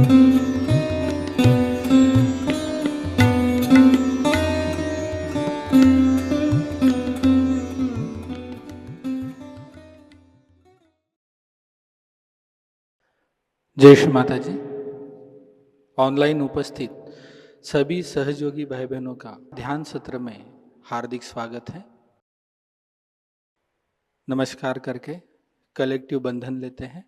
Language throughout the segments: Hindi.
जय श्री माता जी। ऑनलाइन उपस्थित सभी सहयोगी भाई बहनों का ध्यान सत्र में हार्दिक स्वागत है। नमस्कार करके कलेक्टिव बंधन लेते हैं।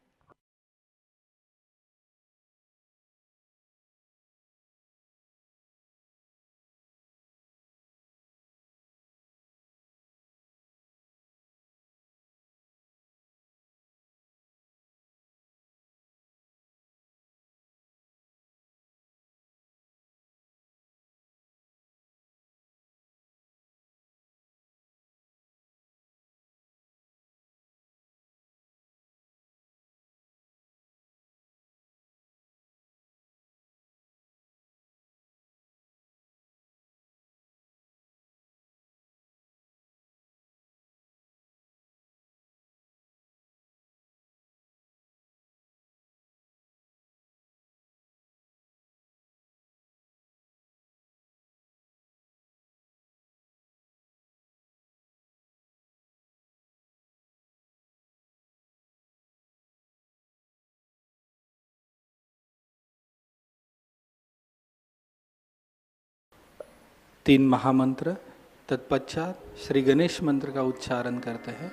तीन महामंत्र तत्पश्चात श्री गणेश मंत्र का उच्चारण करते हैं।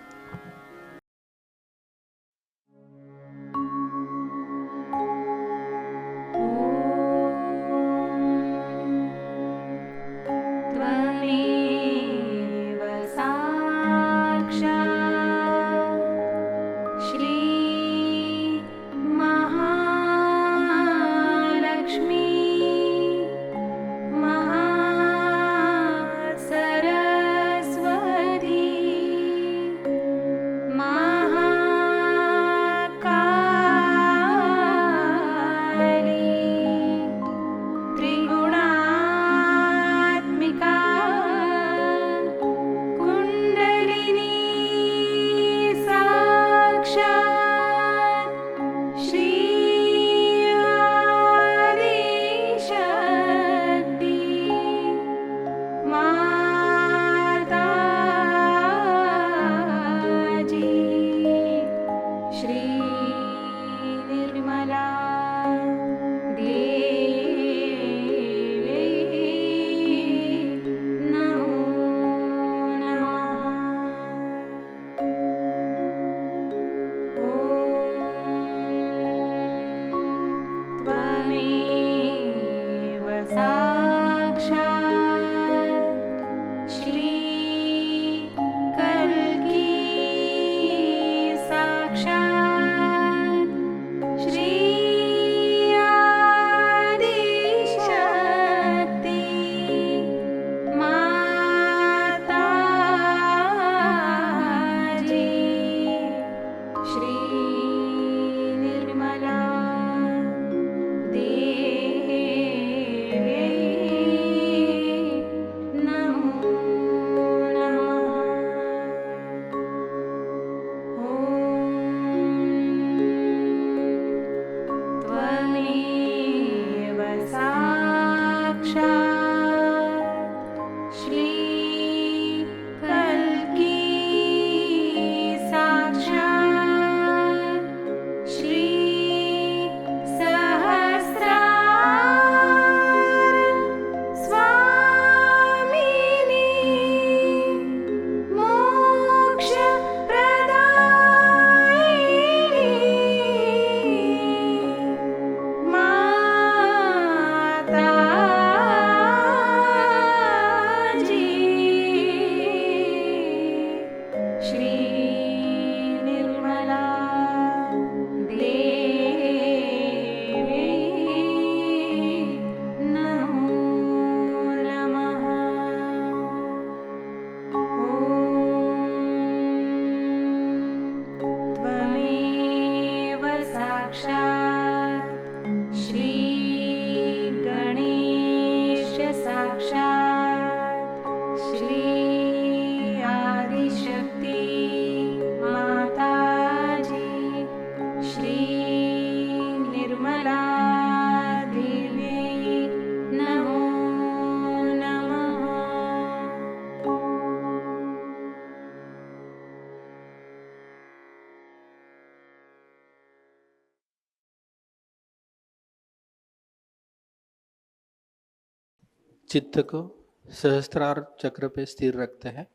चित्त को सहस्त्रार चक्र पे स्थिर रखते हैं,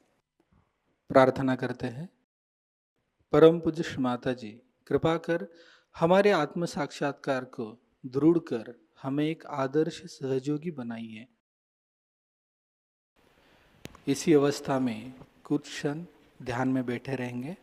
प्रार्थना करते हैं। परम पूज्य श्री माता जी, कृपा कर हमारे आत्म साक्षात्कार को दृढ़ कर हमें एक आदर्श सहयोगी बनाइए। इसी अवस्था में कुछ क्षण ध्यान में बैठे रहेंगे।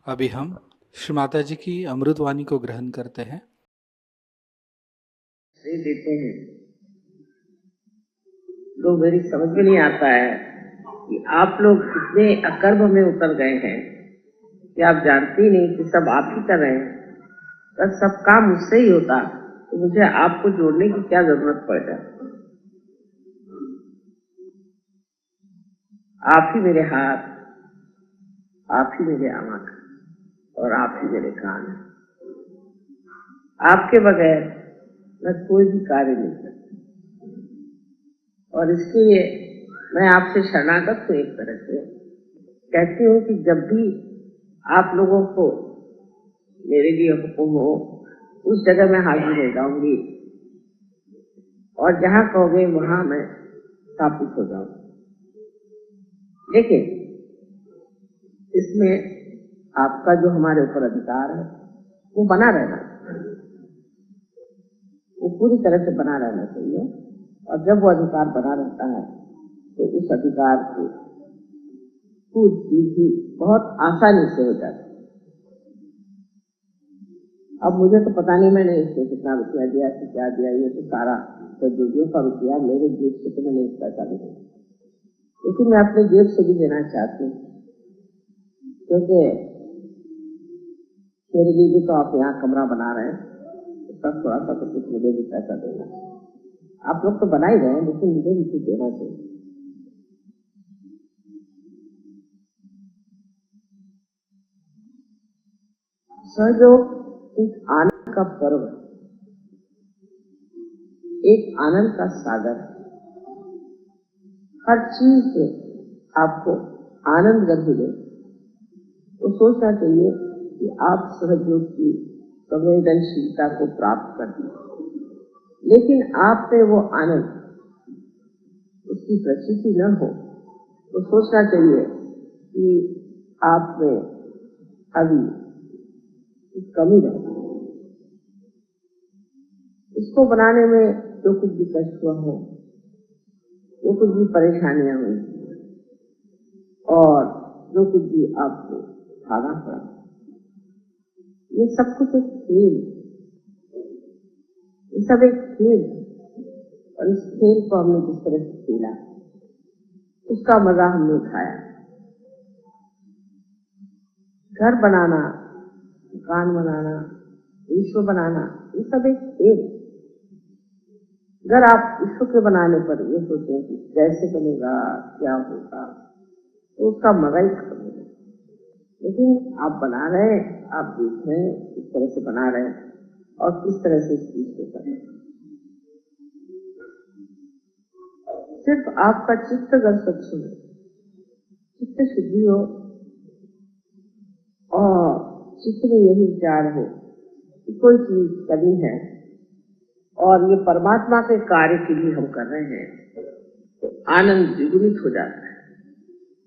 अभी हम श्री माता जी की अमृतवाणी को ग्रहण करते हैं। देते हैं तो मेरी समझ में नहीं आता है कि आप लोग कितने अकर्म में उतर गए हैं कि आप जानते ही नहीं कि सब आप ही कर रहे हैं। बस सब काम मुझसे ही होता तो मुझे आपको जोड़ने की क्या जरूरत पड़ जाए। आप ही मेरे हाथ, आप ही मेरे आंख और आप ही मेरे कान। आपके बगैर मैं कोई भी कार्य नहीं करती और इसलिए मैं आपसे शरणागत हूँ। एक तरह से कहती हूँ कि जब भी आप लोगों को मेरे लिए हुक्म हो उस जगह मैं हाजिर हो जाऊंगी और जहाँ कहोगे वहां मैं स्थापित हो जाऊंगी। लेकिन इसमें आपका जो हमारे ऊपर अधिकार है वो बना रहना, वो पूरी तरह से बना रहना चाहिए। और जब वो अधिकार बना रहता है तो उस अधिकार को कुछ भी बहुत आसानी से हो जाती है। अब मुझे तो पता नहीं मैंने इससे कितना रुपया दिया कि क्या दिया, ये तो सारा सदुपयोग का रुपया मेरे जेब से तो मैंने इस पैसा नहीं दिया, लेकिन मैं अपने जेब से भी देना चाहती हूँ क्योंकि मेरे लिए भी तो आप यहाँ कमरा बना रहे हैं, उसका थोड़ा सा तो कुछ मुझे भी पैसा देना चाहिए। आप लोग तो बना ही रहे हैं लेकिन मुझे भी कुछ देना चाहिए। सहयोग एक आनंद का पर्व है। एक आनंद का सागर है। हर चीज से आपको आनंद जब मिले तो सोचना चाहिए कि आप सहयोग की संवेदनशीलता को प्राप्त कर लें, लेकिन आप में वो आनंद उसकी प्रचिति न हो तो सोचना चाहिए कि आप में अभी कमी रहे। इसको बनाने में जो कुछ भी कष्ट हुआ हो, जो कुछ भी परेशानियां हुई और जो कुछ भी आपको खाना पड़ा, ये सब कुछ एक खेल, ये सब एक खेल। और इस खेल को हमने जिस तरह से खेला उसका मजा हमने उठाया। घर बनाना, मकान बनाना, विश्व बनाना, ये सब एक खेल। अगर आप विश्व के बनाने पर ये सोचें कि कैसे बनेगा, क्या होगा, तो उसका मजा ही खत्म हो जाएगा। लेकिन आप बना रहे हैं, आप देख रहे हैं किस तरह से बना रहे हैं और किस तरह से इस चीज को कर रहे हैं। सिर्फ आपका चित्त अगर स्वच्छ हो, चित्त शुद्धि हो और चित्त में यही विचार हो कि कोई चीज करनी है और ये परमात्मा के कार्य के लिए हम कर रहे हैं, तो आनंद द्विगुणित हो जाता है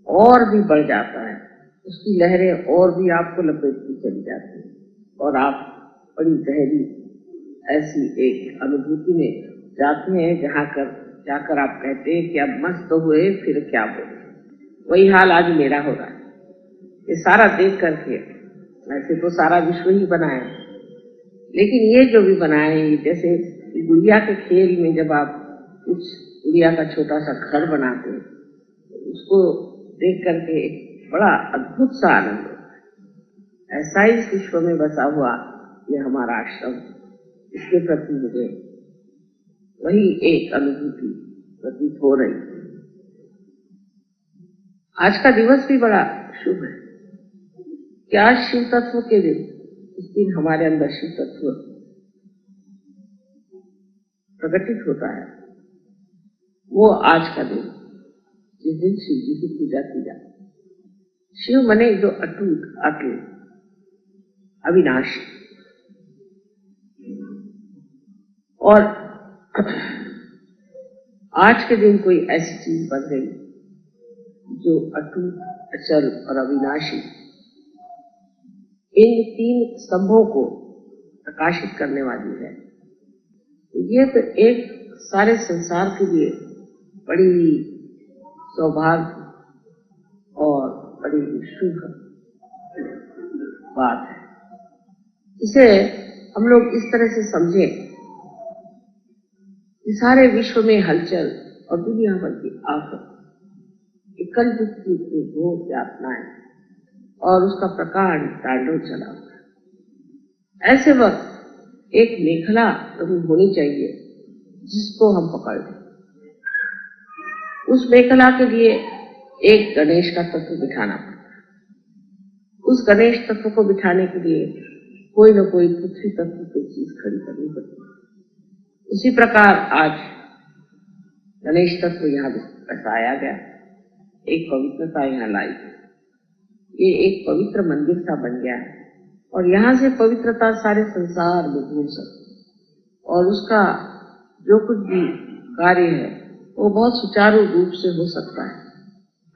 और भी बढ़ जाता है। उसकी लहरें और भी आपको लपेटती चली जाती है और आप बड़ी गहरी ऐसी एक अनुभूति में जाते हैं जहाँ जाकर आप कहते हैं कि अब मस्त हुए, फिर क्या बोले। वही हाल आज मेरा हो रहा है। ये सारा देख करके, वैसे तो सारा विश्व ही बनाया, लेकिन ये जो भी बनाए, जैसे गुड़िया के खेल में जब आप कुछ गुड़िया का छोटा सा घर बनाते हैं, उसको देख करके बड़ा अद्भुत सा आनंद होता है। ऐसा ही इस विश्व में बसा हुआ ये हमारा आश्रम, इसके प्रति मुझे वही एक अनुभूति प्रतीत हो रही। आज का दिवस भी बड़ा शुभ है। क्या शिव तत्व के दिन, इस दिन हमारे अंदर शिव तत्व प्रकटित होता है। वो आज का दिन, जिस दिन शिव जी की पूजा की जाती है। शिव मने जो अटूट, अटल, अविनाशी। और आज के दिन कोई ऐसी चीज बन गई जो अटूट, अचल और अविनाशी, इन तीन स्तंभों को प्रकाशित करने वाली है। ये तो एक सारे संसार के लिए बड़ी सौभाग्य और बड़ी शुभ बात है। इसे हम लोग इस तरह से समझें कि सारे विश्व में हलचल और दुनिया भर की आफत, कल युग की घोर यातनाएं और उसका प्रकांड तांडव चला हुआ है। ऐसे वक्त एक मेखला कभी होनी चाहिए जिसको हम पकड़ लें। उस मेखला के लिए एक गणेश का तत्व बिठाना पड़ता है। उस गणेश तत्व को बिठाने के लिए कोई न कोई पृथ्वी तत्व की चीज खड़ी करनी पड़ती है। उसी प्रकार आज गणेश तत्व यहाँ बसाया गया, एक पवित्रता यहाँ लाई गई। ये एक पवित्र मंदिर सा बन गया और यहाँ से पवित्रता सारे संसार में घूम सकती और उसका जो कुछ भी कार्य है वो बहुत सुचारू रूप से हो सकता है।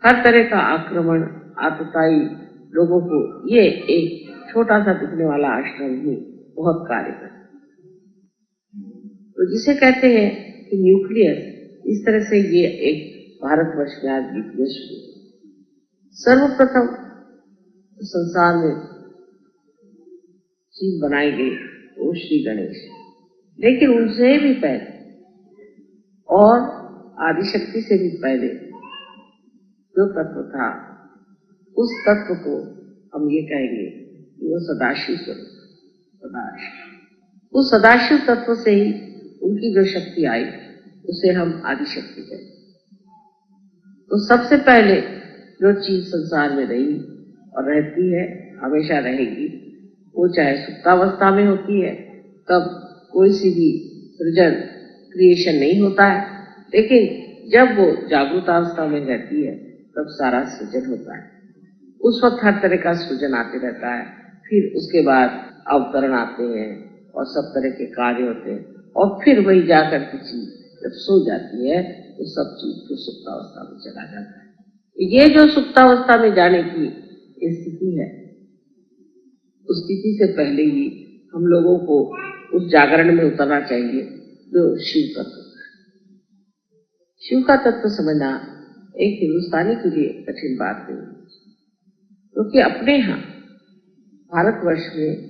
हर तरह का आक्रमण, आतताई लोगों को ये एक छोटा सा दिखने वाला आश्रम ही बहुत कार्य करता है। तो जिसे कहते हैं कि न्यूक्लियस, इस तरह से ये एक भारतवर्ष में आज न्यूक्लियस सर्वप्रथम संसार में चीज बनाई गई वो श्री गणेश। लेकिन उनसे भी पहले और आदिशक्ति से भी पहले जो तत्व था, उस तत्व को हम ये कहेंगे कि वो सदाशिव स्वरूप, सदाशिव। उस सदाशिव तत्व से ही उनकी जो शक्ति आई उसे हम आदिशक्ति कहते हैं। तो सबसे पहले जो चीज संसार में रही और रहती है, हमेशा रहेगी, वो चाहे सुप्तावस्था में होती है, तब कोई सी भी सृजन क्रिएशन नहीं होता है, लेकिन जब वो जागृत अवस्था में रहती है तब सारा सृजन होता है। उस वक्त हर तरह का सृजन आते रहता है, फिर उसके बाद अवतरण आते हैं और सब तरह के कार्य होते हैं, और फिर वही जाकर की चीज जब सो जाती है तो सब चीज फिर सुप्तावस्था में चला जाता है। ये जो सुप्तावस्था में जाने की स्थिति है, उस स्थिति से पहले ही हम लोगों को उस जागरण में उतरना चाहिए जो शिव तत्व है। शिव का तत्व समझना एक हिंदुस्तानी के लिए कठिन बात नहीं, क्योंकि अपने यहाँ भारतवर्ष में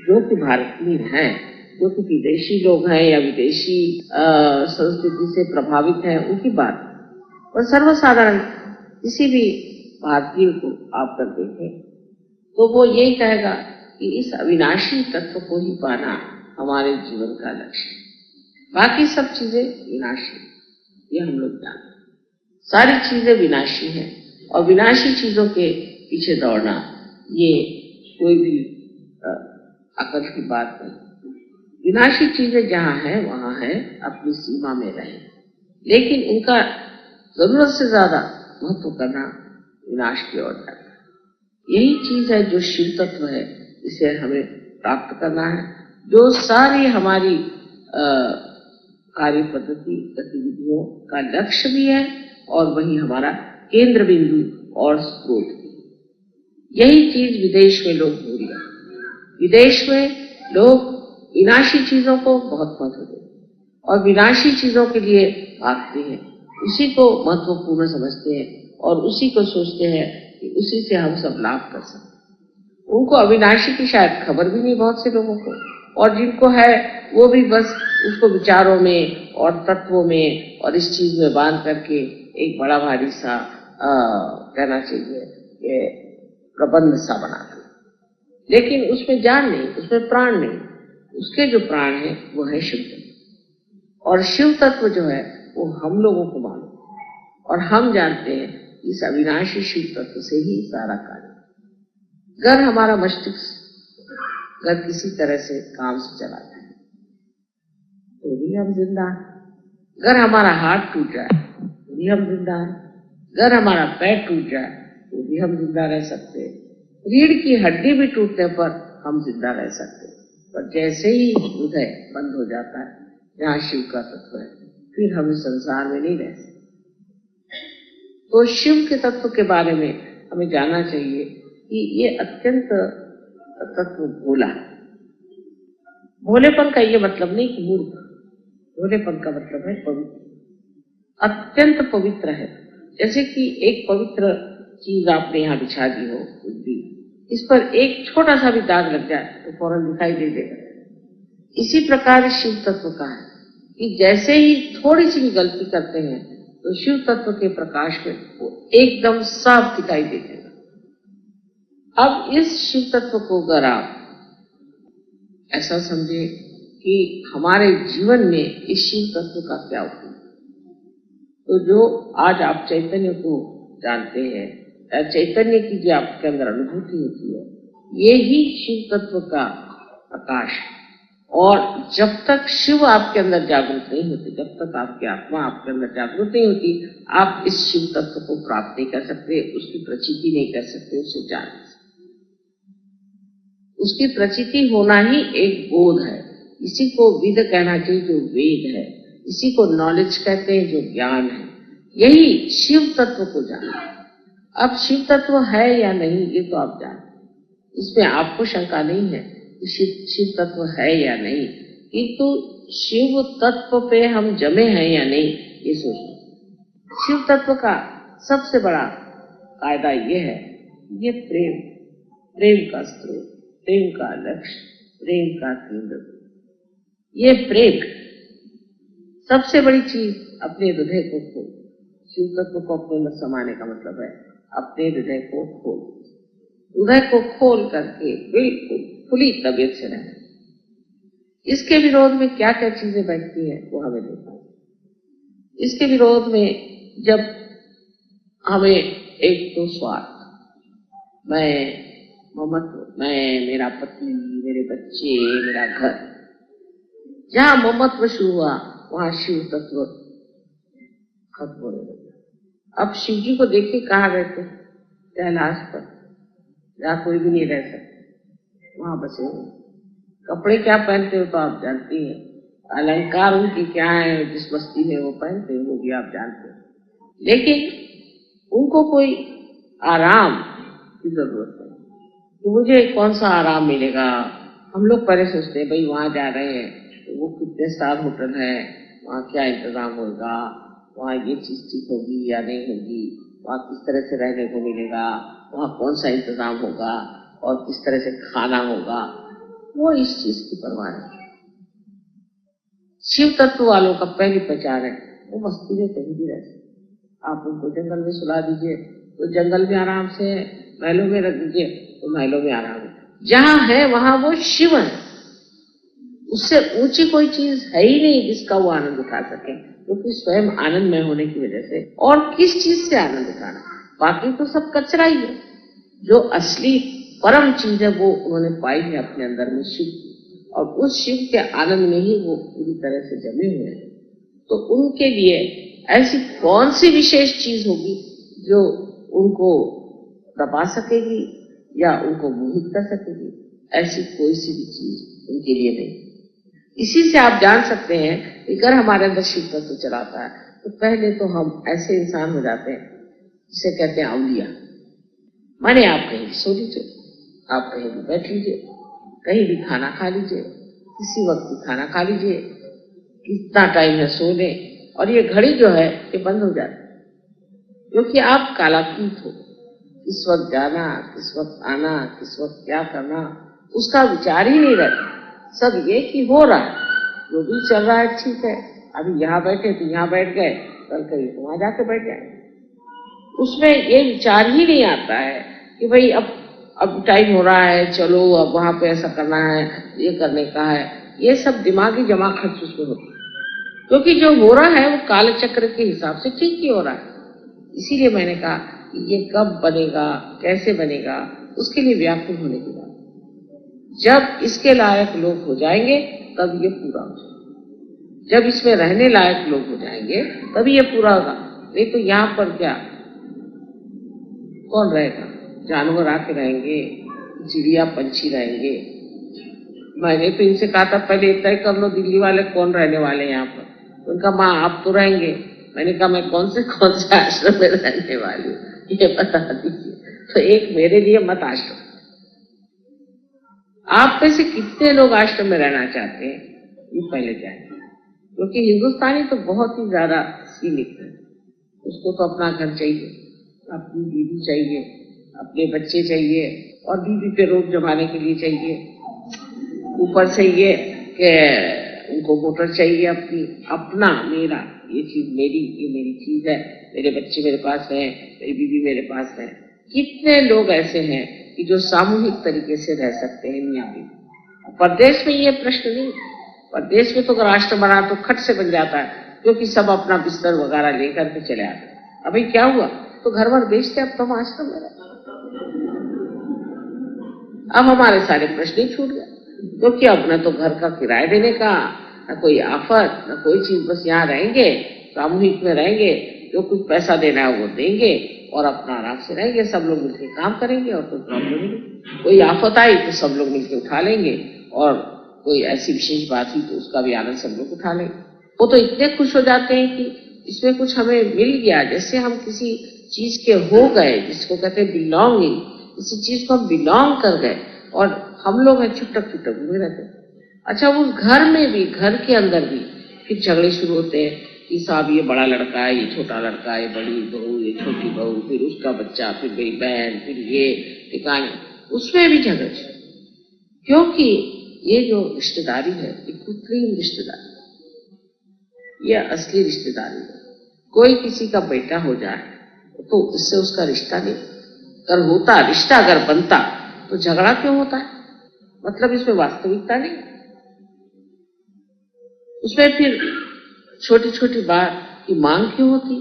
जो कि भारतीय हैं, जो कि विदेशी लोग हैं या विदेशी संस्कृति से प्रभावित हैं, उनकी बात, और सर्वसाधारण किसी भी भारतीय को आप कर देखें तो वो यही कहेगा कि इस अविनाशी तत्व को ही पाना हमारे जीवन का लक्ष्य है। बाकी सब चीजें विनाशी, ये हम लोग जानते हैं। सारी चीजें विनाशी हैं और विनाशी चीजों के पीछे दौड़ना ये कोई भी अकल की बात नहीं। विनाशी चीजें जहाँ हैं वहाँ है, अपनी सीमा में रहे, लेकिन उनका जरूरत से ज्यादा महत्व करना विनाश की ओर जाता है। यही चीज है जो शिव तत्व है, इसे हमें प्राप्त करना है, जो सारी हमारी कार्य पद्धति गतिविधियों का लक्ष्य भी है और वही हमारा केंद्र बिंदु और स्रोत भी। यही चीज विदेश में लोग भूल गए। विदेश में लोग विनाशी चीजों को बहुत महत्व देते हैं और विनाशी चीजों के लिए भागते हैं, उसी को महत्वपूर्ण समझते हैं और उसी को सोचते हैं कि उसी से हम सब लाभ कर सकते हैं। उनको अविनाशी की शायद खबर भी नहीं बहुत से लोगों को, और जिनको है वो भी बस उसको विचारों में और तत्वों में और इस चीज में बांध करके एक बड़ा भारी सा कहना चाहिए प्रबंध सा बनाते, लेकिन उसमें जान नहीं, उसमें प्राण नहीं। उसके जो प्राण है वो है शिव तत्व, और शिव तत्व जो है वो हम लोगों को मालूम, और हम जानते हैं इस अविनाशी शिव तत्व से ही सारा कार्य। अगर हमारा मस्तिष्क अगर किसी तरह से काम से चला जाए तो भी हम जिंदा हैं। अगर हमारा हाथ टूट जाए तो भी हम जिंदा हैं। अगर हमारा पैर टूट जाए तो भी हम जिंदा रह सकते हैं। रीढ़ की हड्डी भी टूटने पर हम जिंदा रह सकते हैं, पर जैसे ही हृदय बंद हो जाता है जहाँ शिव का तत्व है, फिर हम इस संसार में नहीं रह सकते। तो शिव के तत्व के बारे में हमें जानना चाहिए कि ये अत्यंत तत्व भोला। भोलेपन का ये मतलब नहीं कि मूर्ख, भोलेपन का मतलब है पवित्र, अत्यंत पवित्र है। जैसे कि एक पवित्र चीज आपने यहाँ बिछा दी हो, इस पर एक छोटा सा भी दाग लग जाए तो फौरन दिखाई दे देगा। इसी प्रकार शिव तत्व का है कि जैसे ही थोड़ी सी भी गलती करते हैं तो शिव तत्व के प्रकाश में वो एकदम साफ दिखाई दे देगा। अब इस शिव तत्व को अगर आप ऐसा समझे कि हमारे जीवन में इस शिव तत्व का क्या उपयोग, तो जो आज आप चैतन्य को जानते हैं, चैतन्य की जो आपके अंदर अनुभूति होती है, ये ही शिव तत्व का प्रकाश है। और जब तक शिव आपके अंदर जागृत नहीं होती, जब तक आपकी आत्मा आपके अंदर जागृत नहीं होती, आप इस शिव तत्व को प्राप्त नहीं कर सकते, उसकी प्रचिति नहीं कर सकते, उसे जान नहीं सकते। उसकी प्रचिति होना ही एक बोध है। इसी को विद कहना चाहिए जो वेद है, इसी को नॉलेज कहते हैं जो ज्ञान है। यही शिव तत्व को जानना। अब शिव तत्व है या नहीं ये तो आप जानते, इसमें आपको शंका नहीं है कि शिव तत्व है या नहीं, किंतु शिव तत्व पे हम जमे हैं या नहीं ये सोचना। शिव तत्व का सबसे बड़ा कायदा ये है, ये प्रेम, प्रेम का स्रोत, प्रेम का लक्ष्य, प्रेम का केंद्र। ये प्रेम सबसे बड़ी चीज अपने हृदय को खोल। शिव तत्व को अपने में समाने का मतलब है अपने हृदय को खोल, हृदय को खोल करके बिल्कुल खुली तबीयत से रहना। इसके विरोध में क्या क्या चीजें बैठती हैं वो हमें देखना। इसके विरोध में जब हमें एक तो स्वार्थ, मैं, ममत्व, मैं, मेरा पति, मेरे बच्चे, मेरा घर, जहां ममत्व शुरू हुआ वहां शिव तत्व खत्म होने लगे। अब शिव जी को देखिए कहाँ रहते, कैलाश पर, जहाँ कोई भी नहीं रह सकता, वहां बसे हुए। कपड़े क्या पहनते हो तो आप जानती हैं, अलंकार उनकी क्या है, जिस बस्ती में वो पहनते हैं वो भी आप जानते हैं, लेकिन उनको कोई आराम की जरूरत है। तो मुझे कौन सा आराम मिलेगा? हम लोग पहले सोचते हैं भाई वहां जा रहे हैं तो वो कितने स्टार होटल है, वहाँ क्या इंतजाम होगा, वहाँ ये चीज ठीक होगी या नहीं होगी, वहाँ किस तरह से रहने को मिलेगा, वहाँ कौन सा इंतजाम होगा और किस तरह से खाना होगा, वो इस चीज की परवाह है। शिव तत्व वालों का पहली पहचान है, वो मस्ती में कहीं भी रहते। आप उनको जंगल में सुला दीजिए तो जंगल में आराम से, महलों में रख दीजिए तो महलों में आराम है। जहाँ है वहां वो शिव है, उससे ऊंची कोई चीज है ही नहीं जिसका वो आनंद उठा सके, क्योंकि स्वयं आनंदमय होने की वजह से। और किस चीज से आनंद उठाना, बाकी तो सब कचरा ही है। जो असली परम चीज है वो उन्होंने पाई है अपने अंदर में, शिव, और उस शिव के आनंद में ही वो पूरी तरह से जमे हुए हैं। तो उनके लिए ऐसी कौन सी विशेष चीज होगी जो उनको दबा सकेगी या उनको मोहित कर सकेगी? ऐसी कोई सी भी चीज उनके लिए नहीं। इसी से आप जान सकते हैं कि अगर हमारे अंदर शिव तत्व चलाता है तो पहले तो हम ऐसे इंसान हो जाते हैं जिसे कहते हैं अवलिया। माने आप कहीं भी सो लीजिए, आप कहीं भी बैठ लीजिए, कहीं भी खाना खा लीजिए, किसी वक्त भी खाना खा लीजिए, कितना टाइम है सो लें, और ये घड़ी जो है ये बंद हो जाती है, क्योंकि आप कालातीत हो। किस वक्त जाना, किस वक्त आना, किस वक्त क्या करना, उसका विचार ही नहीं रहता। सब ये कि हो रहा है, जो भी चल रहा है ठीक है, अभी यहाँ बैठे तो यहाँ बैठ गए, कल कहीं तो वहां जाके बैठ जाए। उसमें ये विचार ही नहीं आता है कि भाई अब टाइम हो रहा है, चलो अब वहां पे ऐसा करना है, ये करने का है। ये सब दिमागी जमा खर्च उसमें होती है, क्योंकि जो हो रहा है वो काल चक्र के हिसाब से ठीक ही हो रहा है। इसीलिए मैंने कहा कि ये कब बनेगा, कैसे बनेगा, उसके लिए व्याकुल होने की बात। जब इसके लायक लोग हो जाएंगे तब ये पूरा हो जाएगा। जब इसमें रहने लायक लोग हो जाएंगे तभी ये पूरा होगा। नहीं तो यहाँ पर क्या कौन रहेगा? जानवर आके रहेंगे, चिड़िया पंछी रहेंगे। मैंने तो इनसे कहा था पहले तय कर लो दिल्ली वाले कौन रहने वाले यहाँ पर। उनका माँ आप तो रहेंगे। मैंने कहा मैं कौन से आश्रम में रहने वाली हूँ ये बता दीजिए। तो एक मेरे लिए मत आश्रम। आप में से कितने लोग आश्रम में रहना चाहते हैं ये पहले जानिए, क्योंकि हिंदुस्तानी तो बहुत ही ज्यादा सीमित है। उसको तो अपना घर चाहिए, अपनी बीवी चाहिए, अपने बच्चे चाहिए, और बीवी पे रोक जमाने के लिए चाहिए। ऊपर से ये कि उनको मोटर चाहिए अपनी, अपना, मेरा, ये चीज मेरी, ये मेरी चीज है, मेरे बच्चे मेरे पास हैं, मेरी बीवी मेरे पास है। कितने लोग ऐसे हैं कि जो सामूहिक तरीके से रह सकते हैं मियां बीवी। परदेश में ये प्रश्न नहीं। परदेश में तो अगर आश्रम बना तो खट से बन जाता है, क्योंकि सब अपना बिस्तर वगैरह लेकर के चले आते। अभी क्या हुआ, तो घर भर बेचते, अब तो हम आश्रम में रहते। अब हमारे सारे प्रश्न ही छूट गए, क्योंकि अब न तो घर का किराया देने का, न कोई आफत, न कोई चीज, बस यहाँ रहेंगे, सामूहिक में रहेंगे, जो कुछ पैसा देना है वो देंगे और अपना आराम से रहेंगे। सब लोग मिलकर काम करेंगे और कोई प्रॉब्लम नहीं। कोई आफत आई तो सब लोग मिलकर उठा लेंगे, और कोई ऐसी विशेष बात हुई तो उसका भी आनंद सब लोग उठा लेंगे। वो तो इतने खुश हो जाते हैं कि इसमें कुछ हमें मिल गया, जैसे हम किसी चीज के हो गए, जिसको कहते हैं बिलोंगिंग। किसी चीज को हम बिलोंग कर गए, और हम लोग हैं छुटक छुटक हुए रहते। अच्छा, उस घर में भी, घर के अंदर भी फिर झगड़े शुरू होते हैं कि साहब ये बड़ा लड़का है, ये छोटा लड़का है, ये बड़ी बहू, ये छोटी बहू, फिर उसका बच्चा, फिर मेरी बहन, फिर ये ठिकाने, उसमें भी झगड़े। क्योंकि ये जो रिश्तेदारी है ये कृत्रिम रिश्तेदारी, ये असली रिश्तेदारी है। कोई किसी का बेटा हो जाए तो इससे उसका रिश्ता नहीं। अगर होता रिश्ता, अगर बनता तो झगड़ा क्यों होता है? मतलब इसमें वास्तविकता नहीं। उसमें फिर छोटी छोटी बात की मांग क्यों होती?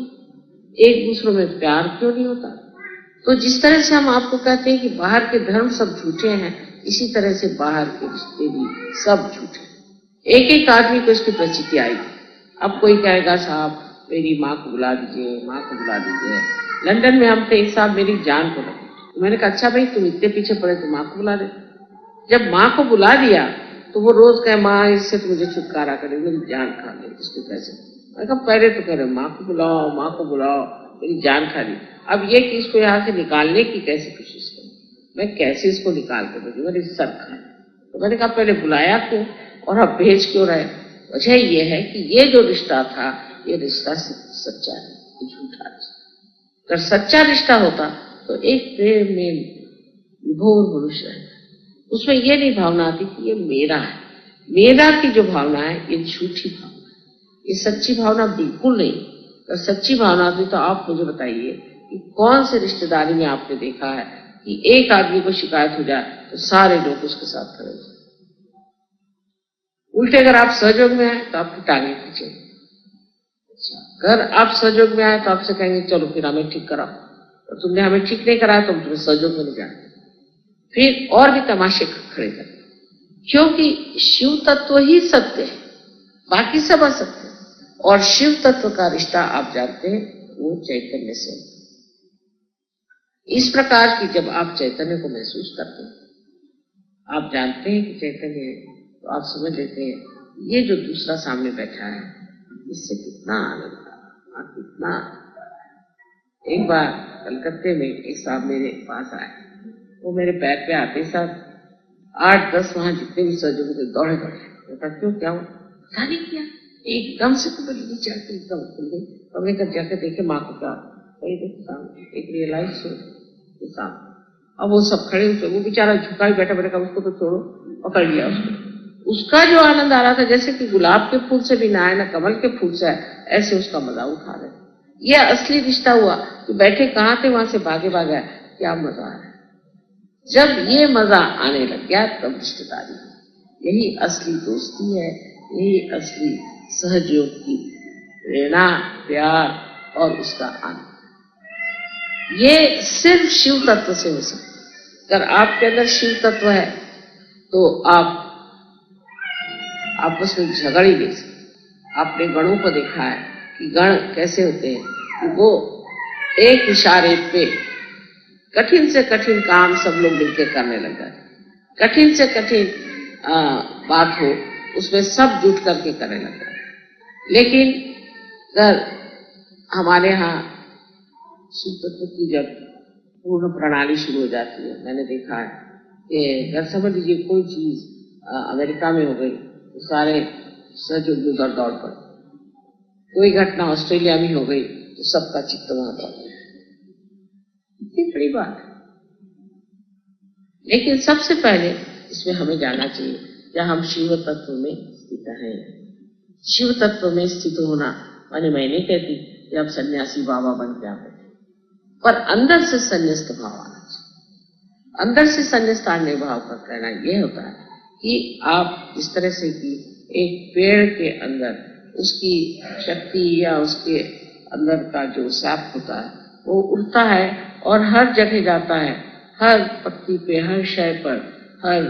एक दूसरों में प्यार क्यों नहीं होता? तो जिस तरह से हम आपको कहते हैं कि बाहर के धर्म सब झूठे हैं, इसी तरह से बाहर के रिश्ते भी सब झूठे। एक एक आदमी को इसकी प्रचिति आएगी। अब कोई कहेगा साहब मेरी माँ को बुला दीजिए, माँ को बुला दीजिए। लंदन में हम थे, एक साहब मेरी जान को लगे, तो मैंने कहा अच्छा भाई तुम इतने पीछे पड़े तो माँ को बुला दे। जब माँ को बुला दिया तो वो रोज कहे माँ इससे तो मुझे छुटकारा करे, मेरी जान खा ले, इसको कैसे। मैं कहा पहले तो कह रहे माँ को बुलाओ, माँ को बुलाओ, मेरी जान खा ली, अब ये कि इसको यहाँ से निकालने की कैसे कोशिश करूं, मैं कैसे इसको निकाल कर दूंगी, मेरी सर खा। तो मैंने कहा पहले बुलाया क्यों और अब भेज क्यों रहे। वजह ये है कि ये जो रिश्ता था ये रिश्ता सच्चा है, झूठा है। अगर सच्चा रिश्ता होता तो एक प्रेम में विभोर मनुष्य है, उसमें ये नहीं भावना आती कि ये मेरा है। मेरा की जो भावना है ये झूठी भावना है, ये सच्ची भावना बिल्कुल नहीं। अगर सच्ची भावना आती तो आप मुझे बताइए कि कौन से रिश्तेदारी में आपने देखा है कि एक आदमी को शिकायत हो जाए तो सारे लोग उसके साथ खड़े हो। उल्टे अगर आप सहयोग में आए तो आपकी टांगे खींचेंगे। अगर आप सहयोग में आए तो आपसे कहेंगे चलो फिर हमें ठीक कराओ, और तुमने हमें ठीक नहीं कराया तो हम तुम्हें सहयोग में नहीं जाएंगे, फिर और भी तमाशे खड़े कर। क्योंकि शिव तत्व ही सत्य है, बाकी सब असत्य है। और शिव तत्व का रिश्ता आप जानते हैं वो चैतन्य से। इस प्रकार की जब आप चैतन्य को महसूस करते हैं, आप जानते हैं कि चैतन्य है, तो आप समझ लेते हैं ये जो दूसरा सामने बैठा है इससे कितना आनंद था, कितना। एक बार कलकत्ते में एक साहब मेरे पास आए, वो मेरे पैर पे आते साहब 8-10 वहां जितने भी सर्जन थे दौड़े दौड़े। क्यों क्या हुआ पता नहीं किया, एकदम से तो बड़ी नीचे आके एकदम खुल गई। हमने कब जाकर देखे माँ को क्या सामने एक रियलाइज हो सामने। अब वो सब खड़े हुए, वो बेचारा झुका ही बैठा बैठा, उसको तो छोड़ो, पकड़ लिया उसको। उसका जो आनंद आ रहा था जैसे कि गुलाब के फूल से भी ना आए ना कमल के फूल से आए, ऐसे उसका मजा उठा रहे। ये असली रिश्ता हुआ कि बैठे कहाँ थे वहां से भागे भागे आए, क्या मजा आया। जब ये मजा आने लग गया तब रिश्तेदारी, यही असली दोस्ती है, यही असली सहयोग की प्रेरणा, प्यार और उसका आनंद। ये सिर्फ शिव तत्व से हो सकता है। अगर आपके अंदर शिव तत्व है तो आप आपस में झगड़ ही नहीं सकते। आपने गणों को देखा है कि गण कैसे होते हैं कि वो एक इशारे पे कठिन से कठिन काम सब लोग मिलकर करने लग जाते। कठिन से कठिन बात हो उसमें सब जुट करके करने लग जाते। लेकिन अगर हमारे यहाँ शिव तत्व की जब पूर्ण प्रणाली शुरू हो जाती है, मैंने देखा है कि अगर समझ लीजिए कोई चीज अमेरिका में हो गई तो सारे सहयोग उधर दौड़ पड़े। कोई घटना ऑस्ट्रेलिया में हो गई तो सबका चित्त वहां पर। इतनी बड़ी बात है। लेकिन सबसे पहले इसमें हमें जानना चाहिए क्या हम शिव तत्व में स्थित हैं। शिव तत्व में स्थित होना माने मैं नहीं कहती कि आप सन्यासी बाबा बन के आए, पर अंदर से संन्यास्त भाव आना चाहिए। अंदर से संन्यास्त आने भाव का कहना यह होता है कि आप इस तरह से कि एक पेड़ के अंदर उसकी शक्ति या उसके अंदर का जो सैप होता है वो उड़ता है और हर जगह जाता है, हर पत्ती पे, हर शय पर, हर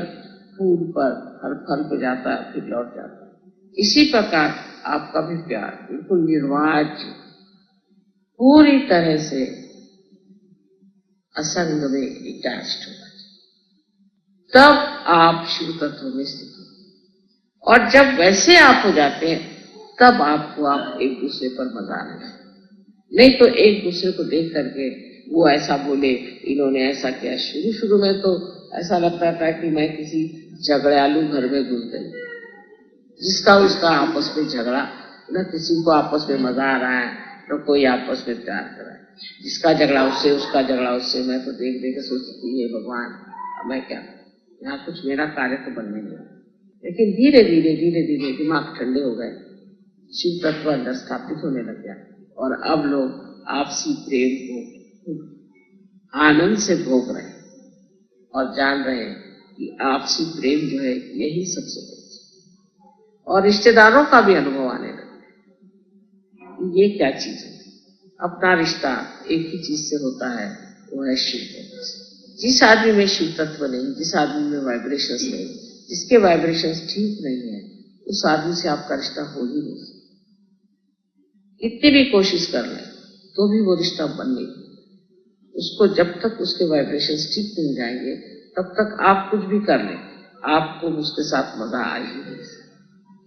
फूल पर, हर फल पे जाता है, फिर लौट जाता है। इसी प्रकार आपका भी प्यार बिल्कुल निर्वाच पूरी तरह से असंग में डिटैच्ड होगा, तब आप शिव तत्व में स्थित हो। और जब वैसे आप हो जाते हैं तब आपको आप एक दूसरे पर मजा आने लगता है। नहीं तो एक दूसरे को देख करके वो ऐसा बोले, इन्होंने ऐसा किया। शुरू शुरू में तो ऐसा लगता था कि मैं किसी झगड़ालू घर में घुस गई, जिसका उसका आपस में झगड़ा, न किसी को आपस में मजा आ रहा है तो कोई आपस में प्यार कर रहा है। जिसका झगड़ा उससे, उसका झगड़ा उससे। मैं तो देख देख सोचती है भगवान अब मैं क्या, यहाँ कुछ मेरा कार्य तो बनने नहीं। लेकिन धीरे धीरे दिमाग ठंडे हो गए, शिव तत्व अंदर स्थापित होने लग गया और अब लोग आपसी प्रेम को आनंद से भोग रहे हैं और जान रहे हैं कि आपसी प्रेम जो है यही सबसे बड़ी। और रिश्तेदारों का भी अनुभव आने लगा। ये क्या चीज है? अपना रिश्ता एक ही चीज से होता है, वो है शिव तत्व। जिस आदमी में शिव तत्व नहीं, जिस आदमी में वाइब्रेशंस नहीं, जिसके वाइब्रेशंस ठीक नहीं है, उस आदमी से आपका रिश्ता हो ही नहीं सकता। कितनी भी कोशिश कर ले तो भी वो रिश्ता बन नहीं। उसको जब तक उसके वाइब्रेशंस ठीक नहीं जाएंगे तब तक आप कुछ भी कर लें, आपको उसके साथ मजा आएगी नहीं।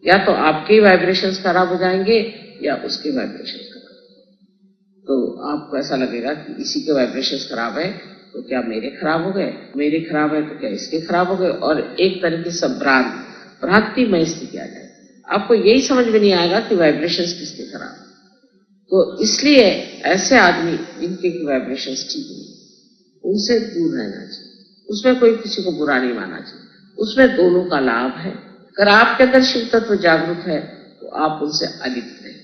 या तो आपके वाइब्रेशंस खराब हो जाएंगे या उसके वाइब्रेशंस खराब। तो आपको ऐसा लगेगा कि इसी के वाइब्रेशंस खराब है तो क्या मेरे खराब हो गए, मेरे खराब है तो क्या इसके खराब हो गए, और एक तरीके से भ्रांतिमय स्थिति आ जाए। आपको यही समझ में नहीं आएगा कि वाइब्रेशंस किसके खराब। तो इसलिए ऐसे आदमी जिनके की वाइब्रेशंस ठीक नहीं, उनसे दूर रहना चाहिए। उसमें कोई किसी को बुरा नहीं मानना चाहिए, उसमें दोनों का लाभ है। अगर आपके अंदर शिव तत्व जागरूक है तो आप उनसे अलिप्त रहें।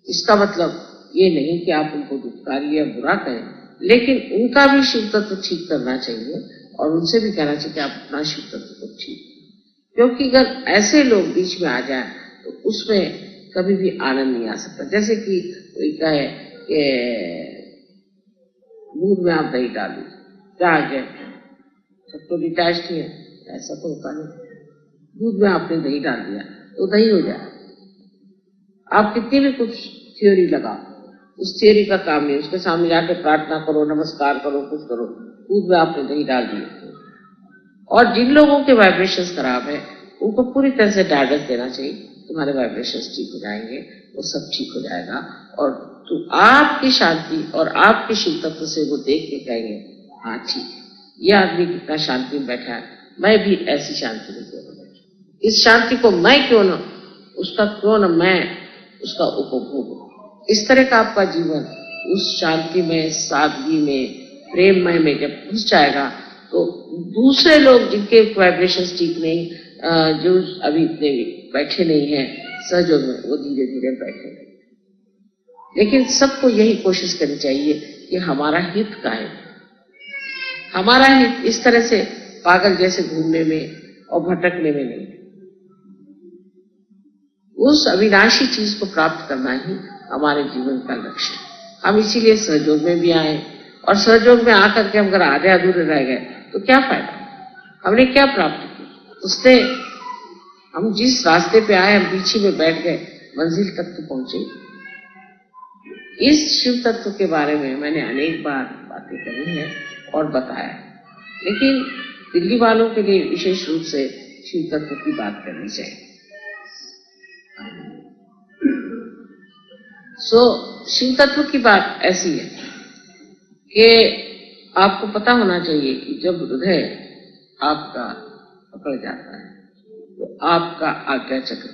इसका मतलब ये नहीं कि आप उनको दुखकारी या बुरा कहें, लेकिन उनका भी शिव तत्व ठीक करना चाहिए और उनसे भी कहना चाहिए कि आप अपना शिव तत्व को ठीक। क्योंकि अगर ऐसे लोग बीच में आ जाए तो उसमें कभी भी आनंद नहीं आ सकता। जैसे कि कोई कहे कि दूध में आप दही डाल दीजिए, क्या आ गया, सब तो डिटैच ही है, ऐसा तो होता नहीं। दूध में आपने दही डाल दिया तो दही हो जाए। आप कितनी भी कुछ थ्योरी लगाओ, उस थ्योरी का काम नहीं। उसके सामने जाके प्रार्थना करो, नमस्कार करो, कुछ करो, दूध में आपने दही डाल दिया। और जिन लोगों के वाइब्रेशंस खराब है उनको पूरी तरह से गाइडेंस देना चाहिए, तुम्हारे वाइब्रेशंस ठीक हो जाएंगे, वो सब ठीक हो जाएगा। और तो आपकी शांति और आपके शिव तत्व से वो देख के कहेंगे हाँ ठीक है, ये आदमी कितना शांति में बैठा है, मैं भी ऐसी शांति में क्यों ना बैठूं, इस शांति को मैं क्यों ना, उसका क्यों ना मैं उसका उपभोग। इस तरह का आपका जीवन उस शांति में, सादगी में, प्रेममय में जब घुस जाएगा तो दूसरे लोग जिनके वाइब्रेशंस ठीक नहीं, जो अभी इतने बैठे नहीं हैं सहयोग में, वो धीरे धीरे बैठे। लेकिन सबको यही कोशिश करनी चाहिए कि हमारा हित का है, हमारा हित इस तरह से पागल जैसे घूमने में और भटकने में नहीं। उस अविनाशी चीज को प्राप्त करना ही हमारे जीवन का लक्ष्य है। हम इसीलिए सहयोग में भी आए, और सहयोग में आकर के हम अगर आधे अधूरे रह गए तो क्या फायदा, हमने क्या प्राप्त किया उससे। हम जिस रास्ते पे आए हम पीछे में बैठ गए, मंजिल तक तो पहुंचे। इस शिव तत्व के बारे में मैंने अनेक बार बातें करी है और बताया, लेकिन दिल्ली वालों के लिए विशेष रूप से शिव तत्व की बात करनी चाहिए। शिव तत्व की बात ऐसी है कि आपको पता होना चाहिए कि जब हृदय आपका पकड़ जाता है तो आपका आज्ञा चक्र,